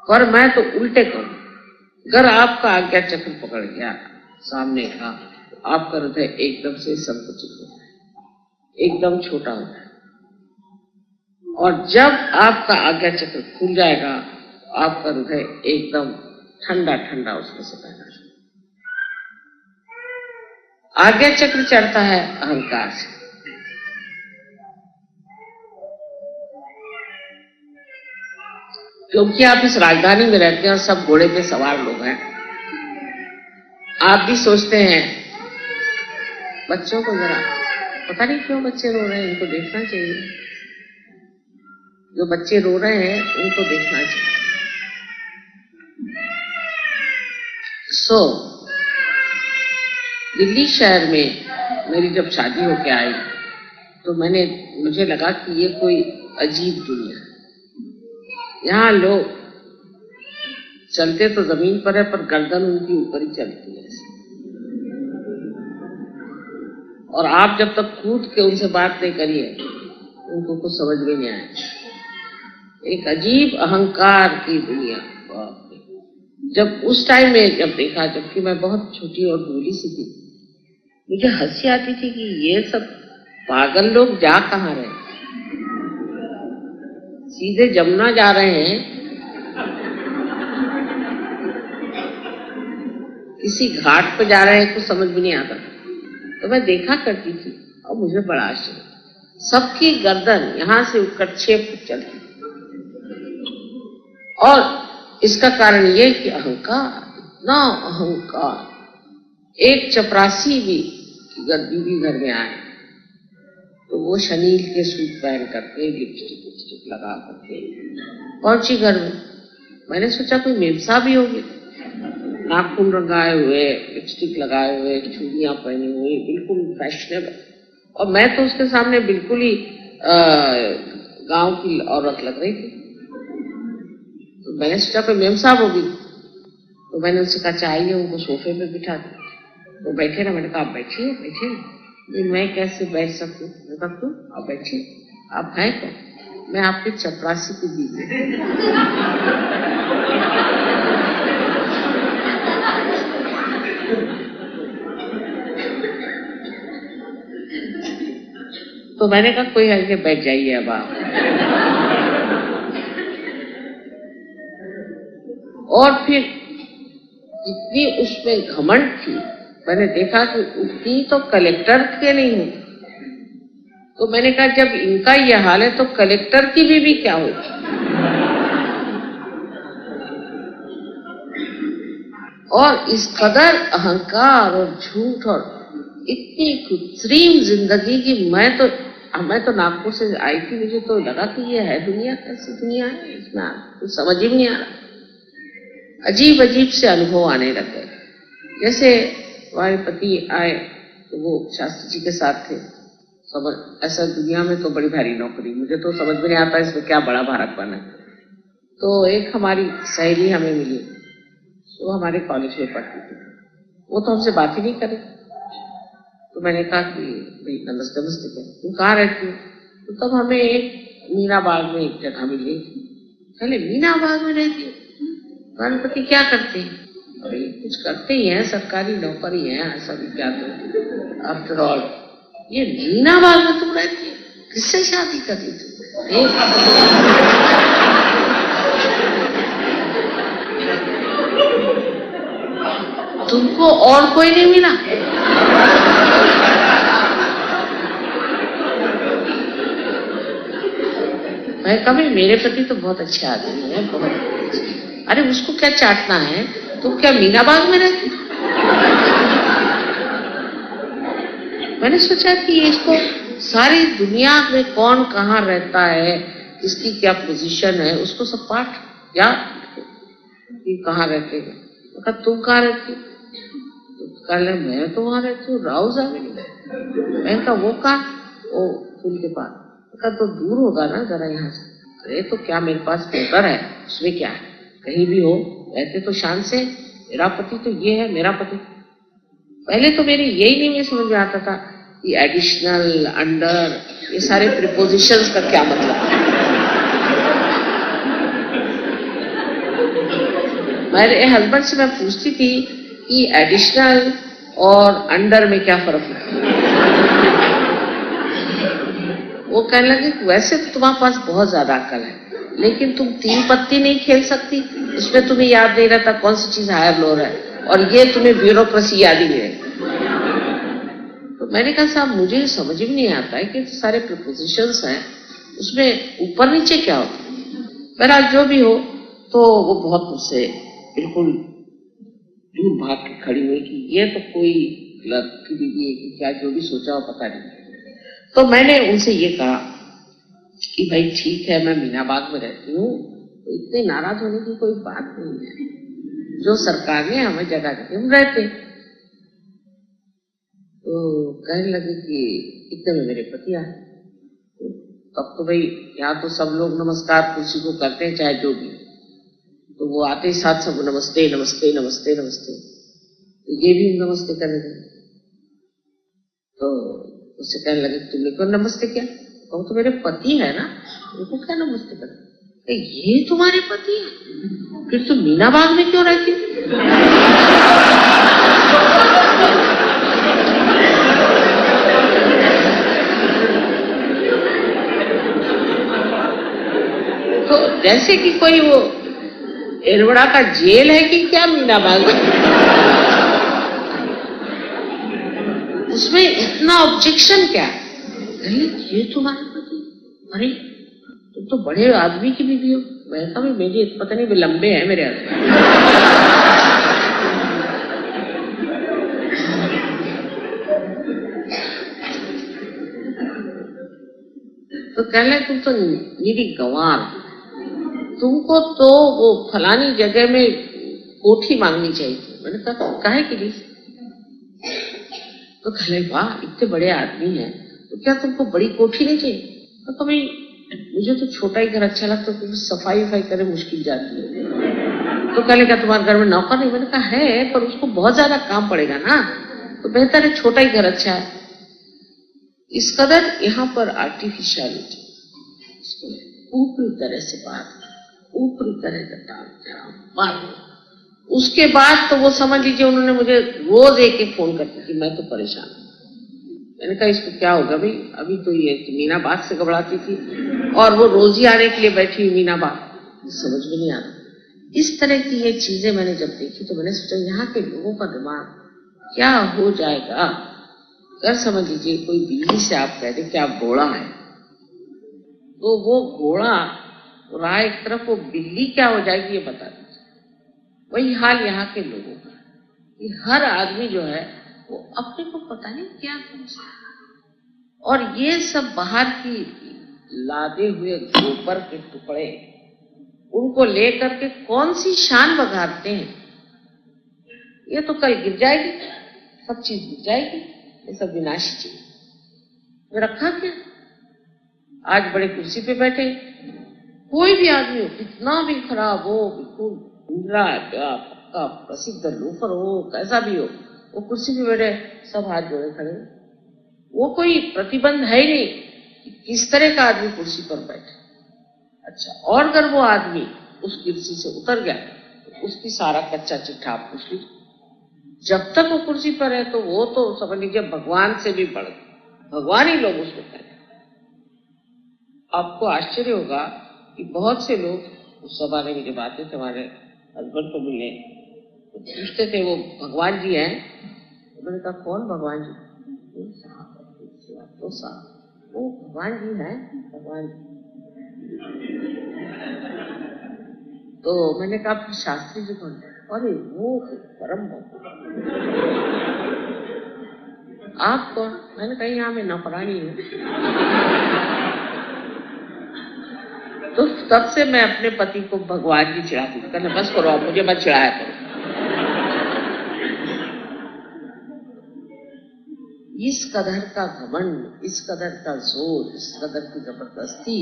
और मैं तो उल्टे कहूं, अगर आपका आज्ञा चक्र पकड़ गया सामने का तो आपका हृदय एकदम से संकुचित हो जाए, एकदम छोटा हो जाए। और जब आपका आज्ञा चक्र खुल जाएगा तो आपका हृदय एकदम ठंडा ठंडा उसमें से बहना। आज्ञा चक्र चढ़ता है अहंकार से, क्योंकि आप इस राजधानी में रहते हैं और सब घोड़े पे सवार लोग हैं। आप भी सोचते हैं बच्चों को जरा, पता नहीं क्यों बच्चे रो रहे हैं, इनको देखना चाहिए, जो बच्चे रो रहे हैं उनको देखना चाहिए। दिल्ली शहर में मेरी जब शादी होके आई तो मुझे लगा कि ये कोई अजीब दुनिया है। यहाँ लोग चलते तो जमीन पर है पर गर्दन उनकी ऊपर ही चलती है, और आप जब तक कूद के उनसे बात नहीं करिए उनको कुछ समझ में नहीं आए। एक अजीब अहंकार की दुनिया। जब उस टाइम में जब देखा, जबकि मैं बहुत छोटी और भोली सी थी, मुझे हंसी आती थी कि ये सब पागल लोग जा कहाँ रहे, सीधे जमुना जा रहे हैं, किसी घाट पर जा रहे हैं, कुछ समझ में नहीं आता। तो मैं देखा करती थी और मुझे बड़ा आश्चर्य, सबकी गर्दन यहां से उठकर 6 फुट चलती। और इसका कारण ये कि अहंकार, इतना अहंकार। एक चपरासी भी अगर बीवी घर में आए तो वो शनील के सूट पहन करके, लिपस्टिक लगा करके पहुंची घर में। मैंने सोचा कोई मेमसा भी होगी, नाखून रंगाए हुए, लिपस्टिक लगाए हुए, चूड़ियां पहनी हुई, बिल्कुल फैशनेबल। और मैं तो उसके सामने बिल्कुल ही गांव की औरत लग रही थी। तो मैंने सोचा कोई मेम साहब होगी, तो मैंने उससे कहा चाहिए, उनको सोफे पे बिठा दिया। तो बैठे ना, मैंने कहा आप बैठिए बैठिए। मैं कैसे बैठ सकूं? मैं कहा क्यों, आप बैठिए। आप हैं कौन? मैं आपकी चपरासी की बीवी। तो मैंने कहा कोई आके बैठ जाइए अब आप। और फिर इतनी उसमें घमंड थी, मैंने देखा कि उतनी तो कलेक्टर के नहीं हो। तो मैंने कहा जब इनका ये हाल है तो कलेक्टर की बीवी क्या होगी? और इस कदर अहंकार और झूठ और इतनी कृत्रिम जिंदगी की मैं तो नागपुर से आई थी, मुझे तो लगा कि ये है दुनिया, कैसी दुनिया है, इसमें कुछ समझ ही नहीं आ रहा। अजीब अजीब से अनुभव आने लगे। जैसे हमारे पति आए तो वो शास्त्री जी के साथ थे। समझ ऐसा दुनिया में तो बड़ी भारी नौकरी, मुझे तो समझ में नहीं आता इसमें क्या बड़ा भारत बना। तो एक हमारी सहेली हमें मिली, वो हमारे कॉलेज में पढ़ती थी, वो तो हमसे बात ही नहीं करे। तो मैंने कहा कि भाई नमस्ते नमस्ते, क्या तुम कहाँ रहती हो? तो तब हमें एक मीना बाग में एक जगह मिली। पहले मीना बाग में रहती हो? हमारे पति क्या करते हैं? अरे कुछ करते ही हैं, सरकारी नौकरी है, ऐसा भी क्या। तो आफ्टर ऑल ये मीना बाग में तुम रहती हो, किससे शादी कर ली तुम? तुमको और कोई नहीं मिला? मैं कभी, मेरे पति तो बहुत अच्छे आदमी है, बहुत अच्छे। अरे उसको क्या चाटना है, तुम क्या मीना बाग में रहती? मैंने सोचा कि इसको सारी दुनिया में कौन कहाँ रहता है, किसकी क्या पोजीशन है, उसको सब पाठ या कहाँ रहते हैं। तुम कहाँ रहती? कल मैं तो वहां रहती हूँ राउजा में। मैं कहा वो कहा, वो पुल के पास। कहा तो दूर होगा ना जरा यहाँ से। अरे तो क्या मेरे पास पेपर है, उसमें क्या है, कहीं भी हो, रहते तो शान से। मेरा पति तो ये है, मेरा पति। पहले तो मेरी यही नहीं समझ में आता था कि एडिशनल, अंडर, ये सारे प्रीपोजिशंस का क्या मतलब है। मेरे हस्बैंड से मैं पूछती थी कि एडिशनल और अंडर में क्या फर्क है। वो कहने लगे वैसे तो तुम्हारे पास बहुत ज्यादा अक्ल है, लेकिन तुम 3 पत्ती नहीं खेल सकती, उसमें तुम्हें याद नहीं रहता कौन सी चीज हायर लोअर है, और ये तुम्हें ब्यूरोक्रेसी याद ही नहीं है। तो मैंने कहा साहब मुझे समझ में नहीं आता है कि सारे प्रपोजिशंस हैं, उसमें ऊपर नीचे क्या होता। पर आज जो भी हो, तो वो बहुत मुझसे बिल्कुल दूर भाग के खड़ी हुई कि ये तो कोई गलत दीदी है कि क्या, जो भी सोचा हो पता नहीं। तो मैंने उनसे ये कहा कि भाई ठीक है, मैं मीना बाग में रहती हूँ, तो इतने नाराज होने की कोई बात नहीं है, जो सरकार ने हमें जगह दी हम रहते। तो कहने लगे कि इतने में मेरे पति आए। तब तो भाई यहाँ तो सब लोग नमस्कार कुर्सी को करते हैं, चाहे जो भी। तो वो आते ही साथ सब नमस्ते नमस्ते नमस्ते नमस्ते, तो ये भी नमस्ते करने लगे। तो उससे कहने लगे तुमने क्यों नमस्ते किया? वो तो मेरे पति है ना, उनको क्या नमस्ते कर? ये तुम्हारे पति है, फिर तुम मीना बाग में क्यों रहती? तो जैसे कि कोई वो एरवड़ा का जेल है कि क्या मीना बाग में। उसमें इतना ऑब्जेक्शन क्या? अरे ये तुम्हारे पति, अरे तुम तो बड़े आदमी की बीवी हो। मैं कहा मेरी पता नहीं लंबे हैं मेरे आदमी। तो कहने तुम तो मेरी गंवार, तुमको तो वो फलानी जगह में कोठी मांगनी चाहिए। मैंने कहा काहे के लिए? तो कहले वाह इतने बड़े आदमी हैं तो क्या तुमको बड़ी कोठी नहीं चाहिए? तो भाई मुझे तो छोटा ही घर अच्छा लगता है, क्योंकि सफाई वफाई करे मुश्किल जाती है। तो कहले क्या तुम्हारे घर में नौकर नहीं? मैंने कहा है, पर उसको बहुत ज्यादा काम पड़ेगा ना, तो बेहतर है छोटा ही घर अच्छा है। इस कदर यहाँ पर आर्टिफिशियलिटी, ऊपरी तरह से बात, ऊपरी तरह का बात। उसके बाद तो वो समझ लीजिए उन्होंने मुझे रोज एक फोन करती थी, मैं तो परेशान हूं। मैंने कहा इसको क्या होगा भाई, अभी तो ये मीनाबाद से घबराती थी और वो रोज ही आने के लिए बैठी हुई मीनाबाद, समझ में नहीं आ रहा। इस तरह की ये चीजें मैंने जब देखी तो मैंने सोचा यहाँ के लोगों का दिमाग क्या हो जाएगा। अगर समझ लीजिए कोई बिल्ली से आप कह दें कि आप घोड़ा है, तो वो घोड़ा राह एक तरफ, वो बिल्ली क्या हो जाएगी ये बता दीजिए। वही हाल यहाँ के लोगों का कि हर आदमी जो है वो अपने को पता नहीं क्या समझता है, और ये सब बाहर की लादे हुए गोबर के टुकड़े उनको लेकर के कौन सी शान बघारते हैं। ये तो कल गिर जाएगी, सब चीज गिर जाएगी, ये सब विनाशी चीज तो रखा क्या। आज बड़े कुर्सी पे बैठे, कोई भी आदमी हो, कितना भी खराब हो, बिल्कुल दूसरा पक्का प्रसिद्ध लोफर हो, कैसा भी हो, वो कुर्सी पे बैठे सब हाथ जोड़े खड़े। वो कोई प्रतिबंध है ही नहीं कि किस तरह का आदमी कुर्सी पर बैठे। अच्छा, और अगर वो आदमी उस कुर्सी से उतर गया तो उसकी सारा कच्चा चिट्ठा आप पूछ लीजिए। जब तक वो कुर्सी पर है तो वो तो समझ लीजिए भगवान से भी बढ़, भगवान ही लोग उसको कहते हैं। आपको आश्चर्य होगा कि बहुत से लोग उस जमाने में जब आते थे हमारे हस्बैंड को मिलने, तो पूछते थे वो भगवान जी हैं? मैंने कहा कौन भगवान जी? तो साहब वो भगवान जी हैं, भगवान जी। तो मैंने कहा फिर शास्त्री जी कौन? अरे वो परम आप कौन? मैंने कहा यहाँ मैं नौकरानी हूँ। तो तब से मैं अपने पति को भगवान जी चिढ़ाती हूँ, कहना बस करो आप मुझे मत चिढ़ाया करो। इस कदर का घमंड, इस कदर का जोर, इस कदर की जबरदस्ती,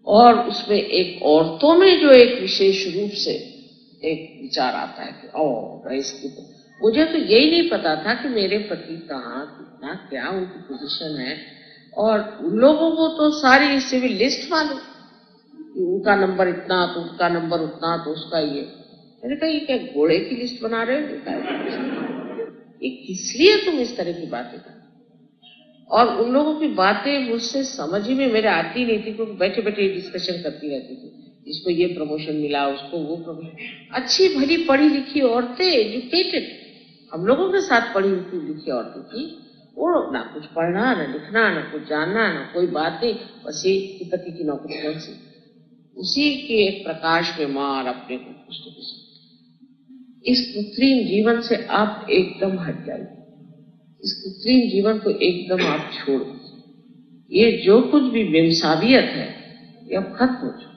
और उसमें एक औरतों में जो एक विशेष रूप से एक विचार आता है कि ओ इसकी तो मुझे तो यही नहीं पता था कि मेरे पति कहाँ, कितना, क्या उनकी पोजीशन है। और उन लोगों को तो सारी सिविल लिस्ट मालूम, उनका नंबर इतना तो उसका नंबर उतना तो उसका ये। मैंने कहा ये क्या घोड़े की लिस्ट बना रहे हो? ये किस लिए तुम इस तरह की बातें कर? और उन लोगों की बातें मुझसे समझ ही में मेरे आती नहीं थी, क्योंकि बैठे बैठे डिस्कशन करती रहती थी, इसको ये प्रमोशन मिला, उसको वो प्रमोशन। अच्छी भली पढ़ी लिखी औरतें, एजुकेटेड, हम लोगों के साथ पढ़ी लिखी औरतें थी, वो ना कुछ पढ़ना, ना लिखना, ना कुछ जानना, ना कोई बात नहीं, बस ये पति की नौकरी कौन सी, उसी के एक प्रकाश में मार अपने को कुछ। इस कृत्रिम जीवन से आप एकदम हट जाइए, इस कृत्रिम जीवन को एकदम आप छोड़ दीजिए। ये जो कुछ भी बेमसाबियत है ये अब खत्म हो जाए।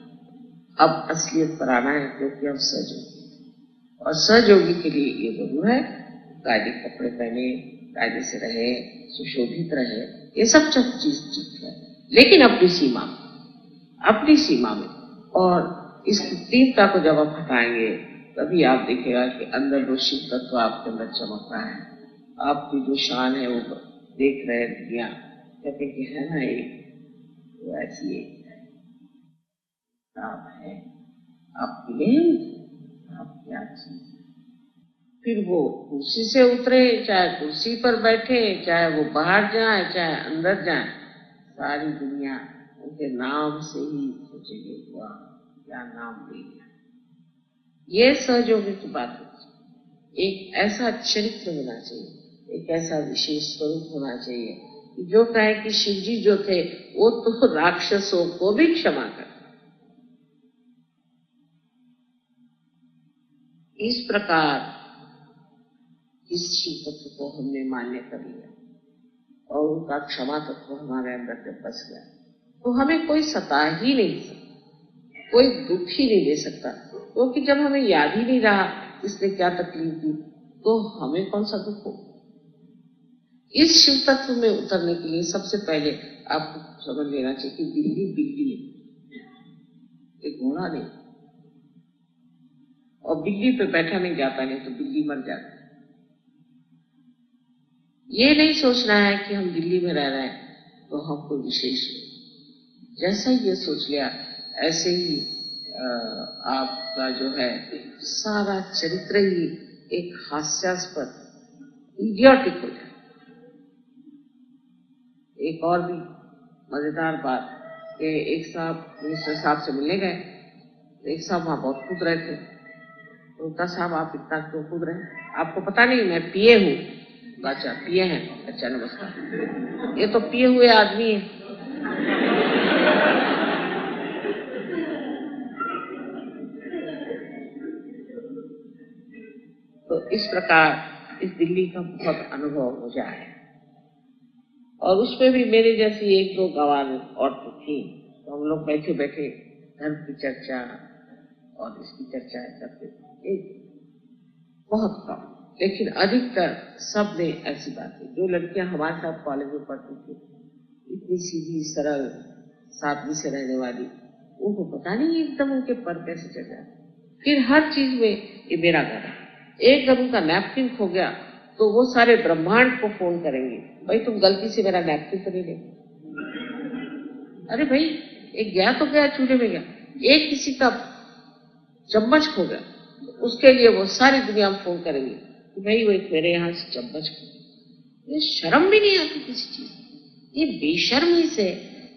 अब असलियत पर आना है, क्योंकि अब सहयोगी, और सहयोगी के लिए ये जरूर है कायदे कपड़े पहने, कायदे से रहे, सुशोभित रहे, ये सब चीज ठीक है, लेकिन अपनी सीमा में, अपनी सीमा में। और इस कृत्रिमता को जब आप हटाएंगे तभी आप देखिएगा कि अंदर जो शिव तत्व आपके अंदर चमक रहा है, आपकी जो शान है वो देख रहे दुनिया, कहते कि है ना ये तो ऐसी आप है, आप मिले, आप क्या चीज। फिर वो कुर्सी से उतरे, चाहे कुर्सी पर बैठे, चाहे वो बाहर जाए, चाहे अंदर जाए, सारी दुनिया उनके नाम से ही सोचेगी हुआ क्या नाम ले लिया। ये सहयोगी की बात है। एक ऐसा चरित्र होना चाहिए, एक ऐसा विशेष स्वरूप होना चाहिए कि जो कहे कि शिव जी जो थे वो तो राक्षसों को भी क्षमा कर। इस प्रकार इस शिव तत्व को हमने मान्य कर लिया और उनका क्षमा तत्व हमारे अंदर जब बस गया तो हमें कोई सता ही नहीं सकता, कोई दुख ही नहीं दे सकता, क्योंकि जब हमें याद ही नहीं रहा किसने क्या तकलीफ दी, तो हमें कौन सा दुख हो। इस शिव तत्व में उतरने के लिए सबसे पहले आपको समझ लेना चाहिए कि बिल्ली बिल्ली है, एक घोड़ा नहीं। और बिल्ली पे बैठा नहीं जाता, नहीं तो बिल्ली मर जाती। ये नहीं सोचना है कि हम दिल्ली में रह रहे हैं तो हम कोई विशेष नहीं। जैसा ही ये सोच लिया ऐसे ही आपका जो है सारा चरित्र ही एक हास्यास्पद इडियोटिक हो जाए। एक और भी मजेदार बात कि एक साहब मिनिस्टर साहब से मिलने गए, तो एक साहब वहां बहुत कूद रहे थे। तो उनका साहब आप इतना क्यों कूद रहे हैं, आपको पता नहीं मैं पिए हूँ। अच्छा पिए हैं, अच्छा नमस्कार। ये तो पिए हुए आदमी है। तो इस प्रकार इस दिल्ली का बहुत अनुभव हो जाए। और उसमें भी मेरे जैसी एक दो गवार औरतें थी, तो हम लोग बैठे बैठे धर्म की चर्चा और इसकी चर्चा करते थे। बहुत कम, लेकिन अधिकतर सब ने ऐसी बातें। जो लड़कियां हमारे साथ कॉलेज में पढ़ती थी, इतनी सीधी सरल सादगी से रहने वाली, उनको पता नहीं एकदम उनके पर कैसे चढ़ जाए। फिर हर चीज में ये मेरा घर है। एक जब उनका नैपकिन खो गया तो वो सारे ब्रह्मांड को फोन करेंगे, भाई तुम गलती से मेरा नैपकिन तो नहीं ले। अरे भाई एक गया तो गया, चूल्हे में गया। एक किसी का चम्मच खो गया, उसके लिए वो सारी दुनिया में फोन करेंगे कि भाई वो मेरे यहाँ से चम्मच खो गया। ये शर्म भी नहीं आती किसी चीज, ये बेशर्मी से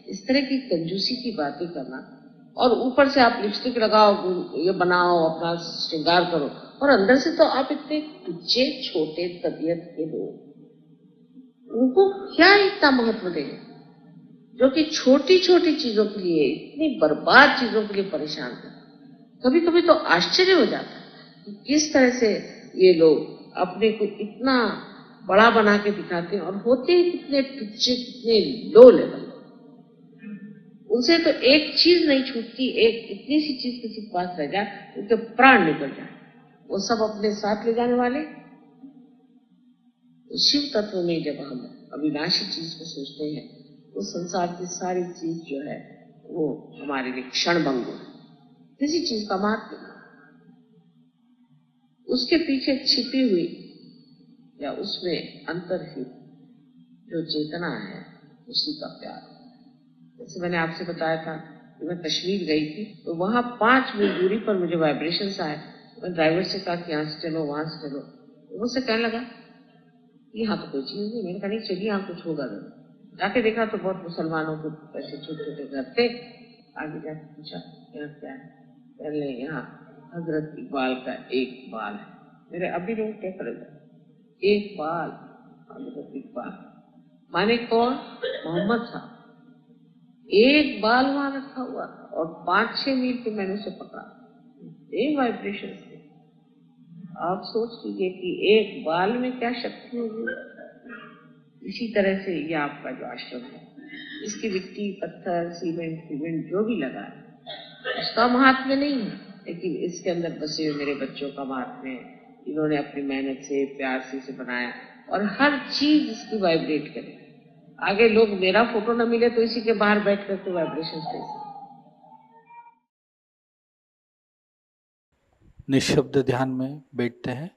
इस तरह की कंजूसी की बातें करना। और ऊपर से आप लिपस्टिक लगाओ, ये बनाओ, अपना श्रृंगार करो, और अंदर से तो आप इतने तुच्छे छोटे तबीयत के लोग, उनको क्या इतना महत्व देंगे जो कि छोटी छोटी चीजों के लिए, इतनी बर्बाद चीजों के लिए परेशान है। कभी कभी तो आश्चर्य हो जाता है कि किस तरह से ये लोग अपने को इतना बड़ा बना के दिखाते हैं और होते हैं कितने तुच्छे, कितने लो लेवल। उनसे तो एक चीज नहीं छूटती, एक इतनी सी चीज किसी के पास रह जाए उनके प्राण निकल जाए, वो सब अपने साथ ले जाने वाले। तो शिव तत्व में जब हम अविनाशी चीज को सोचते हैं तो संसार की सारी चीज जो है वो हमारे लिए क्षणभंगुर है। किसी चीज का महत्व नहीं, उसके पीछे छिपी हुई या उसमें अंतर्हित जो चेतना है उसी का प्यार। जैसे मैंने आपसे बताया था कि मैं कश्मीर गई थी, तो वहां 5 मील दूरी पर मुझे वाइब्रेशंस आए। मैं ड्राइवर से कहा कि यहाँ से चलो, वहां से चलो। तो मुझसे कहने लगा यहाँ तो कोई चीज नहीं। मैंने कहा नहीं चलिए, यहाँ कुछ होगा नहीं। जाके देखा तो बहुत मुसलमानों के ऐसे छोटे छोटे घर थे। आगे जाके पूछा यहाँ क्या है, पहले यहाँ हजरत इकबाल का एक बाल है। मेरे अभी लोग क्या करेगा, एक बाल हजरत इकबाल माने कौन, मोहम्मद साहब। एक बाल वहां रखा हुआ और 5-6 मील पे मैंने उसे पकड़ा, एक वाइब्रेशन थे। आप सोच लीजिए कि एक बाल में क्या शक्ति होगी। इसी तरह से ये आपका जो आश्रम है, इसकी मिट्टी पत्थर सीमेंट जो भी लगा है उसका महात्म्य नहीं है, लेकिन इसके अंदर बसे हुए मेरे बच्चों का महात्म्य है। इन्होंने अपनी मेहनत से प्यार से इसे बनाया और हर चीज इसकी वाइब्रेट करे। आगे लोग मेरा फोटो न मिले तो इसी के बाहर बैठ करके वाइब्रेशन से निःशब्द ध्यान में बैठते हैं।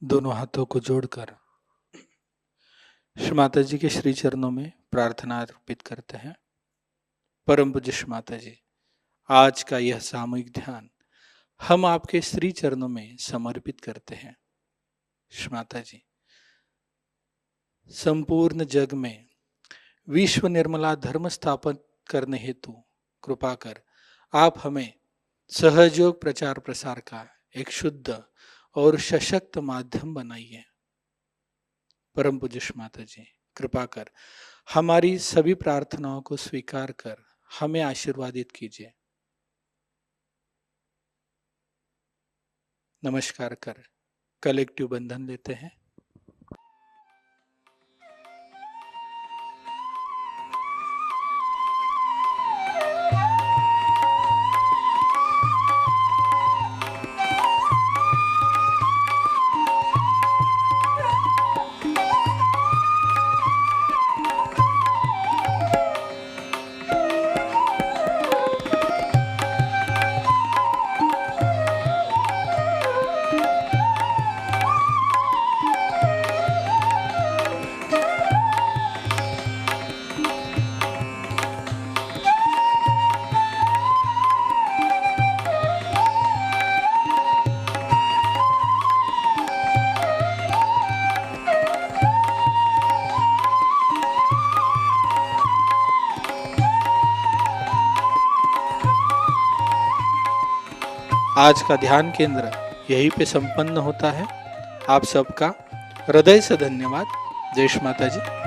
दोनों हाथों को जोड़कर श्री माता जी के श्री चरणों में प्रार्थना अर्पित करते हैं। परम पूज्य श्री माता जी, आज का यह सामूहिक ध्यान हम आपके श्री चरणों में समर्पित करते हैं। श्री माता जी, संपूर्ण जग में विश्व निर्मला धर्म स्थापन करने हेतु कृपा कर आप हमें सहयोग प्रचार प्रसार का एक शुद्ध और सशक्त माध्यम बनाइए। परम पूज्य श्री माता जी, कृपा कर हमारी सभी प्रार्थनाओं को स्वीकार कर हमें आशीर्वादित कीजिए। नमस्कार कर कलेक्टिव बंधन लेते हैं। आज का ध्यान केंद्र यहीं पे संपन्न होता है। आप सबका हृदय से धन्यवाद। जय श्री माता जी।